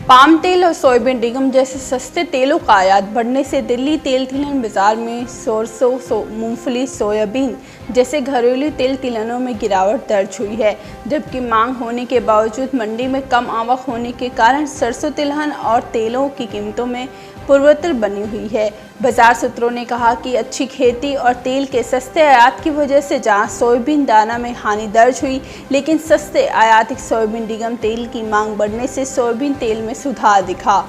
Palm तेल और soybean निगम जैसे सस्ते तेलों का आयात बढ़ने से दिल्ली तेल तिलहन बाजार में सरसों, मूंगफली, सोयाबीन जैसे घरेलू तेल तिलहनों में गिरावट दर्ज हुई है। जबकि मांग होने के बावजूद मंडी में कम आवक होने के कारण सरसों तिलहन और तेलों की कीमतों में पूर्वोत्तर बनी हुई है। बाजार सूत्रों ने कहा कि अच्छी खेती और तेल के सस्ते आयात की वजह से जहां सोयाबीन दाना में हानि दर्ज हुई, लेकिन सस्ते आयातित सोयाबीन निगम तेल की मांग बढ़ने से सोयाबीन तेल में सुधार दिखा।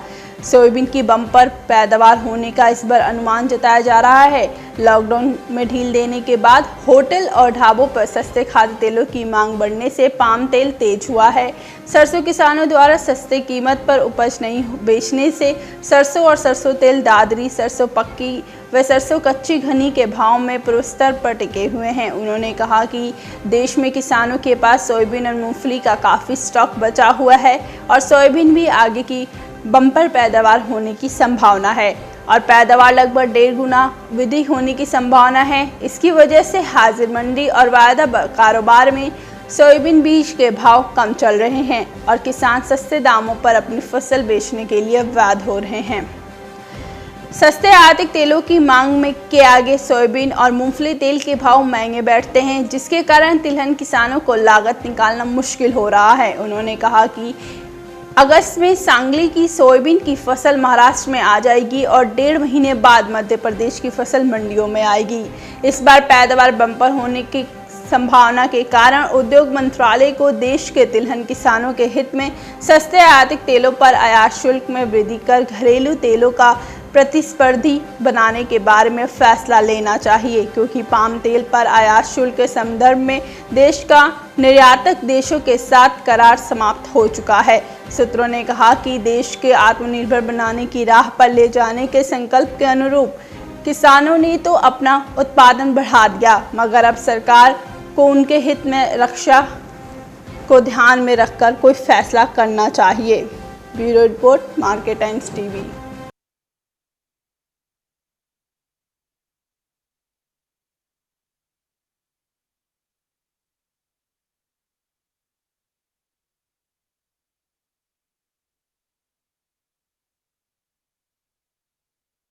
सोयाबीन की बम्पर पैदावार होने का इस बार अनुमान जताया जा रहा है। लॉकडाउन में ढील देने के बाद होटल और ढाबों पर सस्ते खाद्य तेलों की मांग बढ़ने से पाम तेल तेज हुआ है। सरसों किसानों द्वारा सस्ते कीमत पर उपज नहीं बेचने से सरसों और सरसों तेल दादरी, सरसों पक्की व सरसों कच्ची घनी के भाव में पूर्वस्तर पर टिके हुए हैं। उन्होंने कहा कि देश में किसानों के पास सोयाबीन और मूंगफली का काफ़ी स्टॉक बचा हुआ है और सोयाबीन भी आगे की बम्पर पैदावार होने की संभावना है और पैदावार लगभग 1.5 गुना वृद्धि होने की संभावना है। इसकी वजह से हाजिर मंडी और वायदा कारोबार में सोयाबीन बीज के भाव कम चल रहे हैं और किसान सस्ते दामों पर अपनी फसल बेचने के लिए बाध्य हो रहे हैं। सस्ते आयातित तेलों की मांग में के आगे सोयाबीन और मूंगफली तेल के भाव महंगे बैठते हैं, जिसके कारण तिलहन किसानों को लागत निकालना मुश्किल हो रहा है। उन्होंने कहा कि अगस्त में सांगली की सोयाबीन की फसल महाराष्ट्र में आ जाएगी और 1.5 महीने बाद मध्य प्रदेश की फसल मंडियों में आएगी। इस बार पैदावार बम्पर होने की संभावना के कारण उद्योग मंत्रालय को देश के तिलहन किसानों के हित में सस्ते आयातित तेलों पर आयात शुल्क में वृद्धि कर घरेलू तेलों का प्रतिस्पर्धी बनाने के बारे में फैसला लेना चाहिए, क्योंकि पाम तेल पर आयात शुल्क के संदर्भ में देश का निर्यातक देशों के साथ करार समाप्त हो चुका है। सूत्रों ने कहा कि देश के आत्मनिर्भर बनाने की राह पर ले जाने के संकल्प के अनुरूप किसानों ने तो अपना उत्पादन बढ़ा दिया, मगर अब सरकार को उनके हित में रक्षा को ध्यान में रखकर कोई फैसला करना चाहिए। Bureau report, market times TV.